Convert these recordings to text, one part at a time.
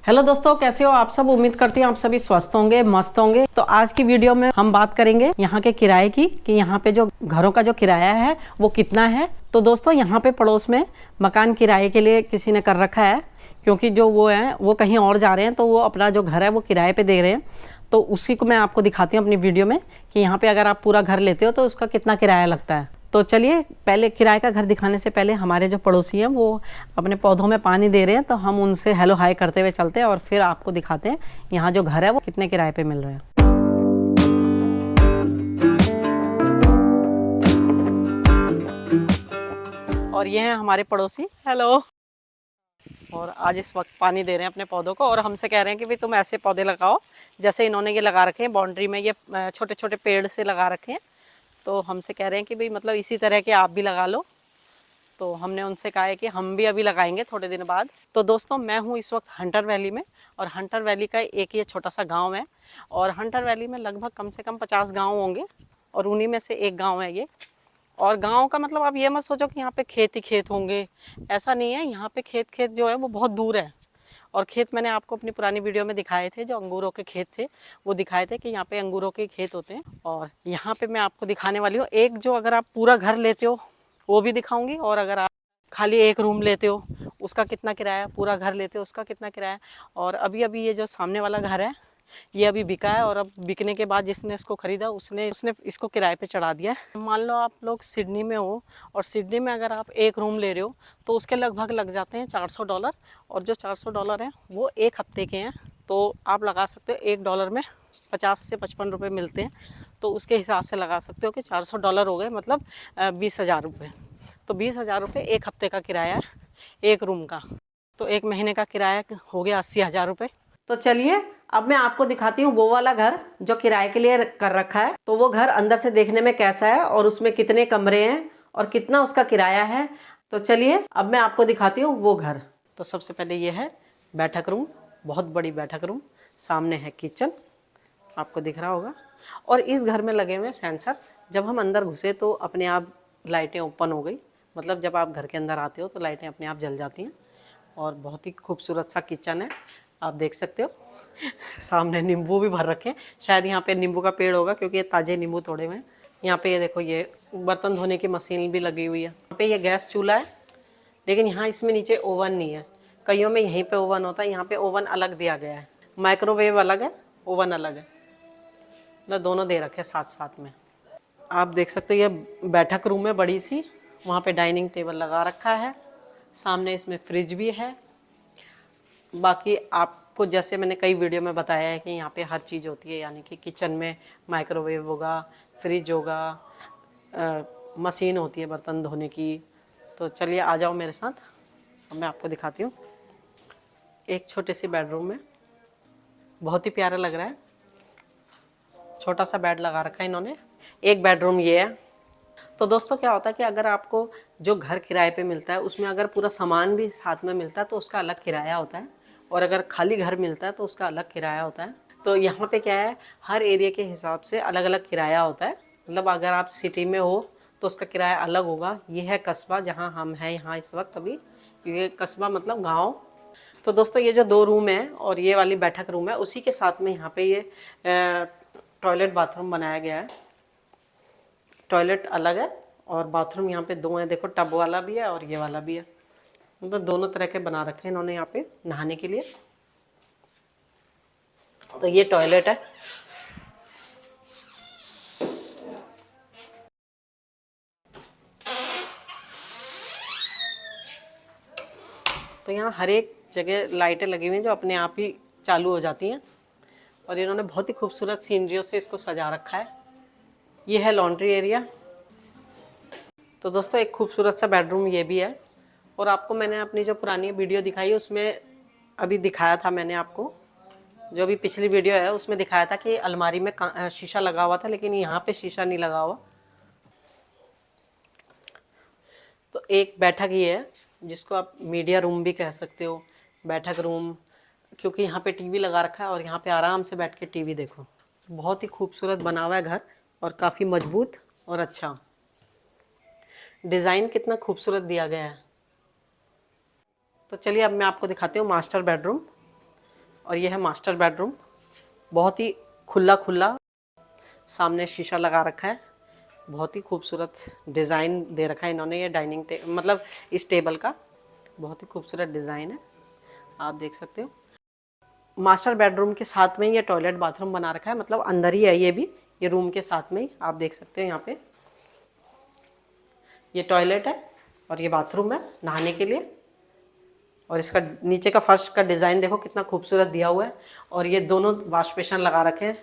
Hello दोस्तों, कैसे हो आप सब। उम्मीद करती हूँ आप सभी स्वस्थ होंगे, मस्त होंगे। तो आज की वीडियो में हम बात करेंगे यहाँ के किराए की कि यहाँ पे जो घरों का जो किराया है वो कितना है। तो दोस्तों यहाँ पे पड़ोस में मकान किराए के लिए किसी ने कर रखा है, क्योंकि जो वो है वो कहीं और जा रहे हैं, तो वो अपना जो घर है वो किराए पे दे रहे हैं। तो उसी को मैं आपको दिखाती हूँ अपनी वीडियो में कि यहाँ पे अगर आप पूरा घर लेते हो तो उसका कितना किराया लगता है। तो चलिए, पहले किराए का घर दिखाने से पहले हमारे जो पड़ोसी हैं वो अपने पौधों में पानी दे रहे हैं, तो हम उनसे हेलो हाय करते हुए चलते हैं और फिर आपको दिखाते हैं यहाँ जो घर है वो कितने किराए पे मिल रहे हैं। और ये हैं हमारे पड़ोसी, हेलो। और आज इस वक्त पानी दे रहे हैं अपने पौधों को और हमसे कह रहे हैं कि भाई तुम ऐसे पौधे लगाओ जैसे इन्होंने ये लगा रखे हैं बाउंड्री में, ये छोटे छोटे पेड़ से लगा रखे हैं। तो हमसे कह रहे हैं कि भाई मतलब इसी तरह के आप भी लगा लो। तो हमने उनसे कहा है कि हम भी अभी लगाएंगे थोड़े दिन बाद। तो दोस्तों मैं हूँ इस वक्त हंटर वैली में, और हंटर वैली का एक ये छोटा सा गांव है। और हंटर वैली में लगभग कम से कम 50 गांव होंगे और उन्हीं में से एक गांव है ये। और गांव का मतलब आप ये मत सोचो कि यहाँ पे खेत ही खेत होंगे, ऐसा नहीं है। यहाँ पे खेत जो है वो बहुत दूर है। और खेत मैंने आपको अपनी पुरानी वीडियो में दिखाए थे, जो अंगूरों के खेत थे वो दिखाए थे कि यहाँ पे अंगूरों के खेत होते हैं। और यहाँ पे मैं आपको दिखाने वाली हूँ एक, जो अगर आप पूरा घर लेते हो वो भी दिखाऊंगी, और अगर आप खाली एक रूम लेते हो उसका कितना किराया, पूरा घर लेते हो उसका कितना किराया। और अभी अभी ये जो सामने वाला घर है ये अभी बिका है, और अब बिकने के बाद जिसने इसको खरीदा उसने इसको किराए पे चढ़ा दिया है। मान लो आप लोग सिडनी में हो, और सिडनी में अगर आप एक रूम ले रहे हो तो उसके लगभग लग जाते हैं $400। और जो $400 हैं वो एक हफ्ते के हैं। तो आप लगा सकते हो $1 में 50 से 55 रुपये मिलते हैं। तो उसके हिसाब से लगा सकते हो कि $400 हो गए, मतलब 20,000 रुपये। तो 20,000 रुपये एक हफ्ते का किराया है एक रूम का। तो एक महीने का किराया हो गया 80,000 रुपये। तो चलिए अब मैं आपको दिखाती हूँ वो वाला घर जो किराए के लिए कर रखा है। तो वो घर अंदर से देखने में कैसा है और उसमें कितने कमरे हैं और कितना उसका किराया है। तो चलिए अब मैं आपको दिखाती हूँ वो घर। तो सबसे पहले ये है बैठक रूम, बहुत बड़ी बैठक रूम। सामने है किचन, आपको दिख रहा होगा। और इस घर में लगे हुए सेंसर, जब हम अंदर घुसे तो अपने आप लाइटें ओपन हो गई, मतलब जब आप घर के अंदर आते हो तो लाइटें अपने आप जल जाती हैं। और बहुत ही खूबसूरत सा किचन है, आप देख सकते हो। सामने नींबू भी भर रखे हैं, शायद यहाँ पे नींबू का पेड़ होगा क्योंकि ये ताज़े नींबू तोड़े हुए हैं। यहाँ पे ये देखो, ये बर्तन धोने की मशीन भी लगी हुई है। यहाँ पे ये गैस चूल्हा है, लेकिन यहाँ इसमें नीचे ओवन नहीं है। कईयों में यहीं पे ओवन होता है, यहाँ पे ओवन अलग दिया गया है। माइक्रोवेव अलग है, ओवन अलग है, मतलब दोनों दे रखे साथ साथ में। आप देख सकते हो ये बैठक रूम है बड़ी सी, वहाँ पे डाइनिंग टेबल लगा रखा है। सामने इसमें फ्रिज भी है। बाकी आपको जैसे मैंने कई वीडियो में बताया है कि यहाँ पे हर चीज़ होती है, यानी कि किचन में माइक्रोवेव होगा, फ्रिज होगा, मशीन होती है बर्तन धोने की। तो चलिए आ जाओ मेरे साथ, अब मैं आपको दिखाती हूँ। एक छोटे से बेडरूम में, बहुत ही प्यारा लग रहा है। छोटा सा बेड लगा रखा है इन्होंने। एक बेडरूम ये है। तो दोस्तों क्या होता है कि अगर आपको जो घर किराए पे मिलता है उसमें अगर पूरा सामान भी साथ में मिलता है तो उसका अलग किराया होता है, और अगर खाली घर मिलता है तो उसका अलग किराया होता है। तो यहाँ पे क्या है, हर एरिया के हिसाब से अलग अलग किराया होता है। मतलब अगर आप सिटी में हो तो उसका किराया अलग होगा। ये है कस्बा जहाँ हम हैं यहाँ इस वक्त अभी, ये कस्बा मतलब गाँव। तो दोस्तों ये जो दो रूम है और ये वाली बैठक रूम है, उसी के साथ में यहाँ पे ये टॉयलेट बाथरूम बनाया गया है। टॉयलेट अलग है और बाथरूम यहाँ पे दो हैं, देखो टब वाला भी है और ये वाला भी है। मतलब दोनों तरह के बना रखे हैं इन्होंने यहाँ पे नहाने के लिए। तो ये टॉयलेट है। तो यहाँ हर एक जगह लाइटें लगी हुई हैं जो अपने आप ही चालू हो जाती हैं, और इन्होंने बहुत ही खूबसूरत सीनरियों से इसको सजा रखा है। ये है लॉन्ड्री एरिया। तो दोस्तों एक खूबसूरत सा बेडरूम ये भी है। और आपको मैंने अपनी जो पुरानी वीडियो दिखाई है उसमें अभी दिखाया था, मैंने आपको जो भी पिछली वीडियो है उसमें दिखाया था कि अलमारी में शीशा लगा हुआ था, लेकिन यहाँ पे शीशा नहीं लगा हुआ। तो एक बैठक ये है जिसको आप मीडिया रूम भी कह सकते हो, बैठक रूम, क्योंकि यहाँ पे टीवी लगा रखा है और यहाँ पे आराम से बैठ के टीवी देखो। बहुत ही खूबसूरत बना हुआ है घर, और काफ़ी मजबूत और अच्छा डिज़ाइन, कितना खूबसूरत दिया गया है। तो चलिए अब मैं आपको दिखाती हूँ मास्टर बेडरूम। और ये है मास्टर बेडरूम, बहुत ही खुला खुला, सामने शीशा लगा रखा है, बहुत ही खूबसूरत डिज़ाइन दे रखा है इन्होंने। ये डाइनिंग मतलब इस टेबल का बहुत ही खूबसूरत डिज़ाइन है, आप देख सकते हो। मास्टर बेडरूम के साथ में ये टॉयलेट बाथरूम बना रखा है, मतलब अंदर ही है ये भी, ये रूम के साथ में ही आप देख सकते हो। यहाँ पे ये टॉयलेट है और ये बाथरूम है नहाने के लिए। और इसका नीचे का फर्श का डिज़ाइन देखो कितना खूबसूरत दिया हुआ है। और ये दोनों वॉश बेसिन लगा रखे हैं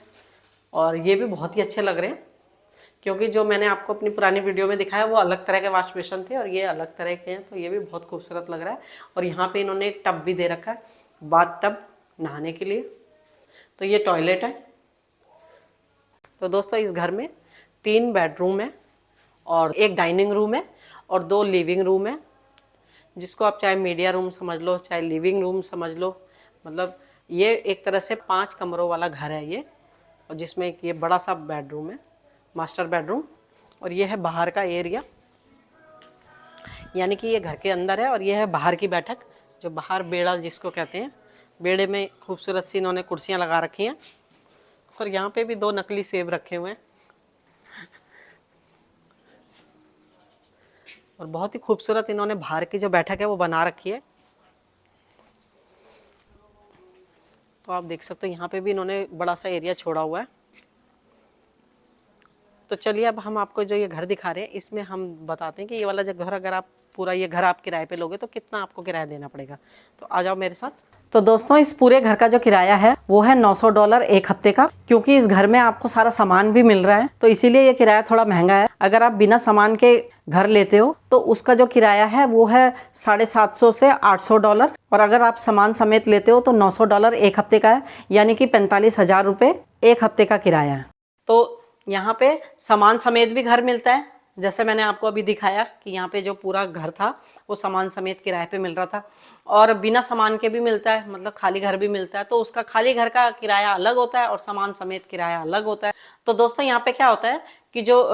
और ये भी बहुत ही अच्छे लग रहे हैं, क्योंकि जो मैंने आपको अपनी पुरानी वीडियो में दिखाया वो अलग तरह के वॉश बेसिन थे और ये अलग तरह के हैं, तो ये भी बहुत खूबसूरत लग रहा है। और यहाँ पे इन्होंने एक टब भी दे रखा है, बाथ टब नहाने के लिए। तो ये टॉयलेट है। तो दोस्तों इस घर में 3 बेडरूम है और एक डाइनिंग रूम है और 2 लिविंग रूम है, जिसको आप चाहे मीडिया रूम समझ लो, चाहे लिविंग रूम समझ लो। मतलब ये एक तरह से 5 कमरों वाला घर है ये, और जिसमें एक ये बड़ा सा बेडरूम है, मास्टर बेडरूम। और ये है बाहर का एरिया, यानी कि ये घर के अंदर है और ये है बाहर की बैठक, जो बाहर बेड़ा जिसको कहते हैं। बेड़े में खूबसूरत सी इन्होंने कुर्सियाँ लगा रखी हैं और यहाँ पे भी 2 नकली सेब रखे हुए हैं और बहुत ही खूबसूरत इन्होंने बाहर की जो बैठक है वो बना रखी है। तो आप देख सकते हो यहाँ पे भी इन्होंने बड़ा सा एरिया छोड़ा हुआ है। तो चलिए अब हम आपको जो ये घर दिखा रहे हैं इसमें हम बताते हैं कि ये वाला जो घर, अगर आप पूरा ये घर आप किराए पे लोगे तो कितना आपको किराया देना पड़ेगा। तो आ जाओ मेरे साथ। तो दोस्तों इस पूरे घर का जो किराया है वो है $900 एक हफ्ते का, क्योंकि इस घर में आपको सारा सामान भी मिल रहा है, तो इसीलिए ये किराया थोड़ा महंगा है। अगर आप बिना सामान के घर लेते हो तो उसका जो किराया है वो है $750 से $800, और अगर आप सामान समेत लेते हो तो $900 एक हफ्ते का है, यानी कि 45,000 रुपये एक हफ्ते का किराया है। तो यहाँ पे सामान समेत भी घर मिलता है, जैसे मैंने आपको अभी दिखाया कि यहाँ पे जो पूरा घर था वो सामान समेत किराए पे मिल रहा था, और बिना सामान के भी मिलता है, मतलब खाली घर भी मिलता है। तो उसका खाली घर का किराया अलग होता है और सामान समेत किराया अलग होता है। तो दोस्तों यहाँ पे क्या होता है कि जो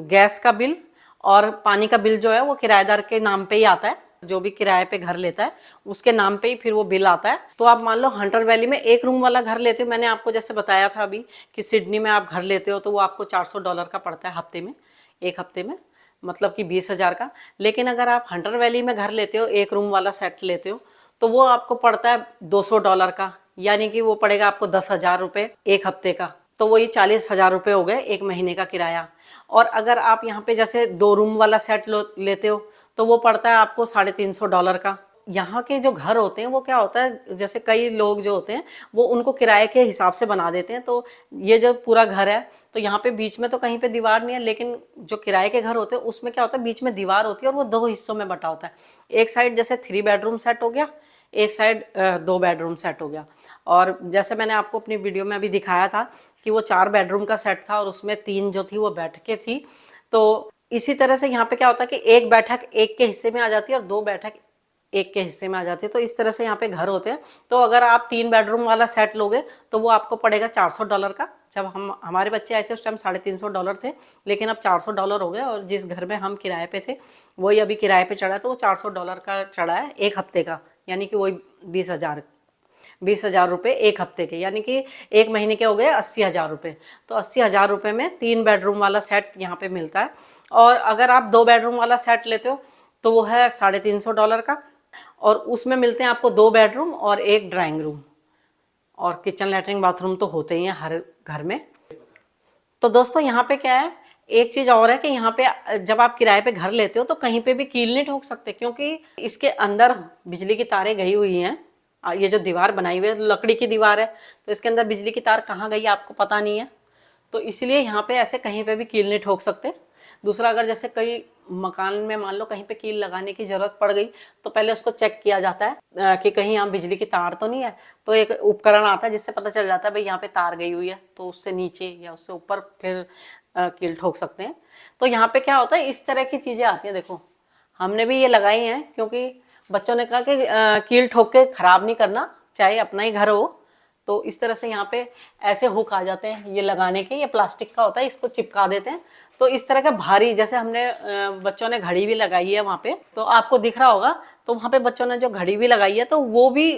गैस का बिल और पानी का बिल जो है वो किराएदार के नाम पे ही आता है, जो भी किराए पे घर लेता है उसके नाम पे ही फिर वो बिल आता है। तो आप मान लो हंटर वैली में एक रूम वाला घर लेते हो, मैंने आपको जैसे बताया था अभी कि सिडनी में आप घर लेते हो तो वो आपको $400 का पड़ता है हफ्ते में, एक हफ्ते में, मतलब कि 20,000 का। लेकिन अगर आप हंटर वैली में घर लेते हो, एक रूम वाला सेट लेते हो, तो वो आपको पड़ता है $200 का, यानी कि वो पड़ेगा आपको 10,000 रुपये एक हफ्ते का। तो वही 40,000 रुपये हो गए एक महीने का किराया। और अगर आप यहाँ पे जैसे 2 रूम वाला सेट लेते हो तो वो पड़ता है आपको $350 का। यहाँ के जो घर होते हैं वो क्या होता है, जैसे कई लोग जो होते हैं वो उनको किराए के हिसाब से बना देते हैं। तो ये जो पूरा घर है तो यहाँ पे बीच में तो कहीं पे दीवार नहीं है, लेकिन जो किराए के घर होते हैं उसमें क्या होता है, बीच में दीवार होती है और वो 2 हिस्सों में बटा होता है। एक साइड जैसे 3 बेडरूम सेट हो गया, एक साइड 2 बेडरूम सेट हो गया। और जैसे मैंने आपको अपनी वीडियो में अभी दिखाया था कि वो 4 बेडरूम का सेट था और उसमें 3 जो थी वो बैठकें थी। तो इसी तरह से यहाँ पे क्या होता है कि एक बैठक एक के हिस्से में आ जाती है और 2 बैठक एक के हिस्से में आ जाती है। तो इस तरह से यहाँ पे घर होते हैं। तो अगर आप 3 बेडरूम वाला सेट लोगे तो वो आपको पड़ेगा $400 का। जब हमारे बच्चे आए थे उस टाइम $350 थे, लेकिन अब $400 हो गए। और जिस घर में हम किराए पे थे वही अभी किराए पे चढ़ा है, तो वो $400 का चढ़ा है एक हफ्ते का, यानी कि वही 20,000 रुपये एक हफ्ते के, यानी कि एक महीने के हो गए 80,000 रुपये। तो 80,000 रुपये में 3 बेडरूम वाला सेट यहाँ पे मिलता है। और अगर आप 2 बेडरूम वाला सेट लेते हो तो वो है $350 का, और उसमें मिलते हैं आपको 2 बेडरूम और एक ड्राइंग रूम, और किचन लैट्रिन बाथरूम तो होते ही हैं हर घर में। तो दोस्तों यहाँ पे क्या है, एक चीज़ और है कि यहाँ पे जब आप किराए पे घर लेते हो तो कहीं पे भी कील नहीं ठोक सकते, क्योंकि इसके अंदर बिजली की तारें गई हुई हैं। ये जो दीवार बनाई हुई है लकड़ी की दीवार है, तो इसके अंदर बिजली की तार कहाँ गई आपको पता नहीं है। तो इसलिए यहाँ पे ऐसे कहीं पे भी कील नहीं ठोक सकते। दूसरा, अगर जैसे कई मकान में मान लो कहीं पे कील लगाने की ज़रूरत पड़ गई तो पहले उसको चेक किया जाता है कि कहीं यहाँ बिजली की तार तो नहीं है। तो एक उपकरण आता है जिससे पता चल जाता है भाई यहाँ पे तार गई हुई है, तो उससे नीचे या उससे ऊपर फिर कील ठोक सकते हैं। तो यहाँ पे क्या होता है, इस तरह की चीज़ें आती हैं। देखो हमने भी ये लगाई हैं क्योंकि बच्चों ने कहा कि कील ठोक के ख़राब नहीं करना, चाहे अपना ही घर हो। तो इस तरह से यहाँ पे ऐसे हुक आ जाते हैं ये लगाने के, ये प्लास्टिक का होता है, इसको चिपका देते हैं। तो इस तरह का भारी, जैसे हमने बच्चों ने घड़ी भी लगाई है वहाँ पे, तो आपको दिख रहा होगा, तो वहाँ पे बच्चों ने जो घड़ी भी लगाई है तो वो भी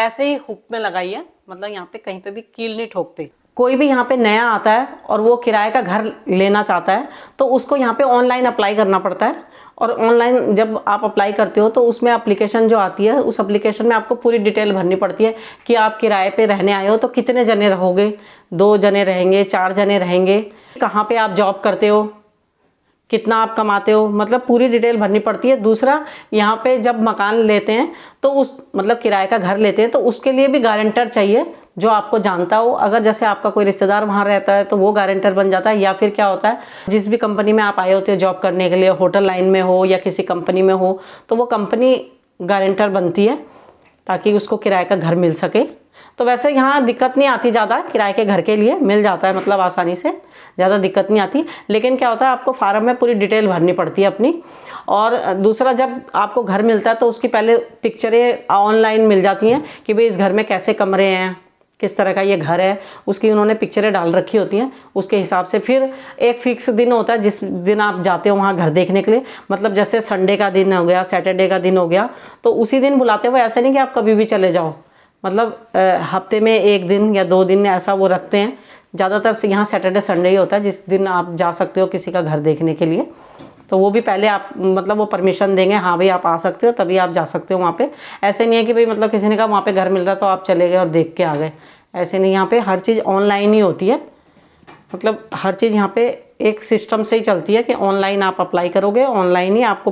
ऐसे ही हुक में लगाइए, मतलब यहाँ पे कहीं पे भी कील नहीं ठोकते। कोई भी यहाँ पे नया आता है और वो किराए का घर लेना चाहता है तो उसको यहाँ पे ऑनलाइन अप्लाई करना पड़ता है। और ऑनलाइन जब आप अप्लाई करते हो तो उसमें एप्लीकेशन जो आती है, उस एप्लीकेशन में आपको पूरी डिटेल भरनी पड़ती है कि आप किराए पे रहने आए हो तो कितने जने रहोगे, 2 जने रहेंगे, 4 जने रहेंगे, कहाँ पे आप जॉब करते हो, कितना आप कमाते हो, मतलब पूरी डिटेल भरनी पड़ती है। दूसरा, यहाँ पे जब मकान लेते हैं तो उस मतलब किराए का घर लेते हैं तो उसके लिए भी गारंटर चाहिए जो आपको जानता हो। अगर जैसे आपका कोई रिश्तेदार वहाँ रहता है तो वो गारंटर बन जाता है, या फिर क्या होता है जिस भी कंपनी में आप आए होते हो जॉब करने के लिए, होटल लाइन में हो या किसी कंपनी में हो, तो वो कंपनी गारंटर बनती है ताकि उसको किराए का घर मिल सके। तो वैसे यहाँ दिक्कत नहीं आती ज़्यादा, किराए के घर के लिए मिल जाता है, मतलब आसानी से, ज़्यादा दिक्कत नहीं आती। लेकिन क्या होता है आपको फार्म में पूरी डिटेल भरनी पड़ती है अपनी। और दूसरा, जब आपको घर मिलता है तो उसकी पहले पिक्चरें ऑनलाइन मिल जाती हैं कि भाई इस घर में कैसे कमरे हैं, किस तरह का ये घर है, उसकी उन्होंने पिक्चरें डाल रखी होती हैं। उसके हिसाब से फिर एक फिक्स दिन होता है जिस दिन आप जाते हो वहाँ घर देखने के लिए, मतलब जैसे संडे का दिन हो गया, सैटरडे का दिन हो गया, तो उसी दिन बुलाते हुए, ऐसे नहीं कि आप कभी भी चले जाओ, मतलब हफ्ते में 1 दिन या 2 दिन ऐसा वो रखते हैं। ज़्यादातर से यहाँ सैटरडे संडे ही होता है जिस दिन आप जा सकते हो किसी का घर देखने के लिए। तो वो भी पहले आप मतलब वो परमिशन देंगे, हाँ भाई आप आ सकते हो, तभी आप जा सकते हो वहाँ पे। ऐसे नहीं है कि भाई मतलब किसी ने कहा वहाँ पे घर मिल रहा तो आप चले गए और देख के आ गए, ऐसे नहीं। यहाँ पे हर चीज़ ऑनलाइन ही होती है, मतलब हर चीज़ यहाँ पे एक सिस्टम से ही चलती है कि ऑनलाइन आप अप्लाई करोगे, ऑनलाइन ही आपको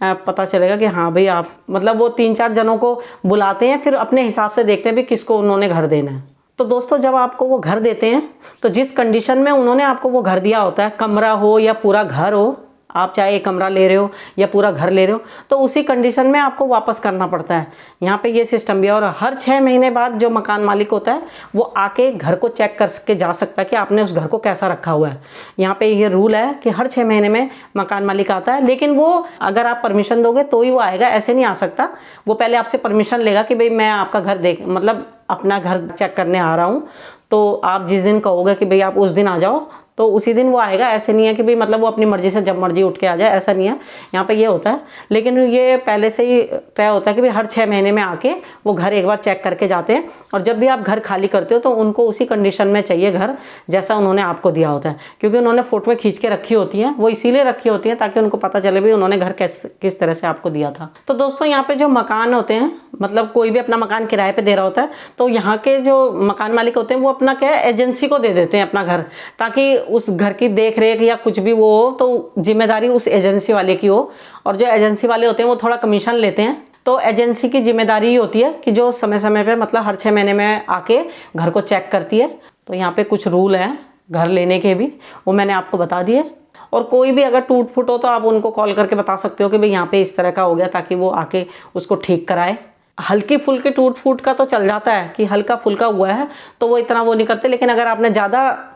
पता चलेगा कि हाँ भाई आप, मतलब वो 3-4 जनों को बुलाते हैं, फिर अपने हिसाब से देखते हैं भी किसको उन्होंने घर देना है। तो दोस्तों, जब आपको वो घर देते हैं तो जिस कंडीशन में उन्होंने आपको वो घर दिया होता है, कमरा हो या पूरा घर हो, आप चाहे एक कमरा ले रहे हो या पूरा घर ले रहे हो, तो उसी कंडीशन में आपको वापस करना पड़ता है। यहाँ पे ये सिस्टम भी है। और हर 6 महीने बाद जो मकान मालिक होता है वो आके घर को चेक करके जा सकता है कि आपने उस घर को कैसा रखा हुआ है। यहाँ पे ये रूल है कि हर 6 महीने में मकान मालिक आता है, लेकिन वो अगर आप परमिशन दोगे तो ही वो आएगा, ऐसे नहीं आ सकता। वो पहले आपसे परमिशन लेगा कि भाई मैं आपका घर देख, मतलब अपना घर चेक करने आ रहा हूँ, तो आप जिस दिन कहोगे कि भाई आप उस दिन आ जाओ तो उसी दिन वो आएगा। ऐसे नहीं है कि भाई मतलब वो अपनी मर्जी से जब मर्जी उठ के आ जाए, ऐसा नहीं है। यहाँ पे ये होता है, लेकिन ये पहले से ही तय होता है कि भाई हर 6 महीने में आके वो घर एक बार चेक करके जाते हैं। और जब भी आप घर खाली करते हो तो उनको उसी कंडीशन में चाहिए घर जैसा उन्होंने आपको दिया होता है, क्योंकि उन्होंने फोटो में खींच के रखी होती हैं। वो इसीलिए रखी होती हैं ताकि उनको पता चले भाई उन्होंने घर किस तरह से आपको दिया था। तो दोस्तों, यहाँ पे जो मकान होते हैं, मतलब कोई भी अपना मकान किराए पे दे रहा होता है तो यहाँ के जो मकान मालिक होते हैं वो अपना क्या है, एजेंसी को दे देते हैं अपना घर, ताकि उस घर की देख रेख या कुछ भी वो हो तो जिम्मेदारी उस एजेंसी वाले की हो। और जो एजेंसी वाले होते हैं वो थोड़ा कमीशन लेते हैं, तो एजेंसी की जिम्मेदारी ही होती है कि जो समय समय पे, मतलब हर 6 महीने में आके घर को चेक करती है। तो यहाँ पे कुछ रूल हैं घर लेने के भी, वो मैंने आपको बता दिए। और कोई भी अगर टूट फूट हो तो आप उनको कॉल करके बता सकते हो कि भाई यहाँ पे इस तरह का हो गया, ताकि वो आके उसको ठीक कराए। हल्की फुल्की टूट फूट का तो चल जाता है कि हल्का फुल्का हुआ है तो वो इतना वो नहीं करते, लेकिन अगर आपने ज़्यादा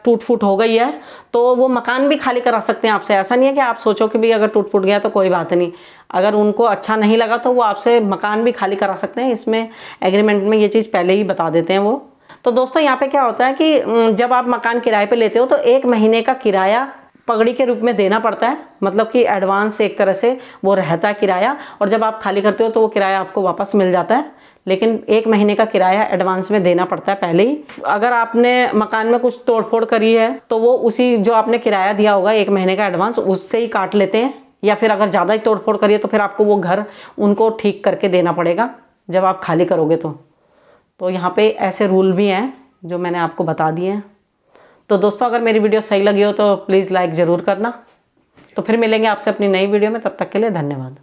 टूट फूट हो गई है तो वो मकान भी खाली करा सकते हैं आपसे। ऐसा नहीं है कि आप सोचो कि भाई अगर टूट फूट गया तो कोई बात नहीं, अगर उनको अच्छा नहीं लगा तो वो आपसे मकान भी खाली करा सकते हैं। इसमें एग्रीमेंट में ये चीज़ पहले ही बता देते हैं वो। तो दोस्तों, यहाँ पे क्या होता है कि जब आप मकान किराए पे लेते हो तो 1 महीने का किराया पगड़ी के रूप में देना पड़ता है, मतलब कि एडवांस एक तरह से वो रहता है किराया। और जब आप खाली करते हो तो वो किराया आपको वापस मिल जाता है, लेकिन 1 महीने का किराया एडवांस में देना पड़ता है पहले ही। अगर आपने मकान में कुछ तोड़फोड़ करी है तो वो उसी जो आपने किराया दिया होगा 1 महीने का एडवांस, उससे ही काट लेते हैं। या फिर अगर ज़्यादा ही तोड़फोड़ करिए तो फिर आपको वो घर उनको ठीक करके देना पड़ेगा जब आप खाली करोगे तो यहाँ पे ऐसे रूल भी हैं जो मैंने आपको बता दिए हैं। तो दोस्तों, अगर मेरी वीडियो सही लगी हो तो प्लीज़ लाइक ज़रूर करना। तो फिर मिलेंगे आपसे अपनी नई वीडियो में, तब तक के लिए धन्यवाद।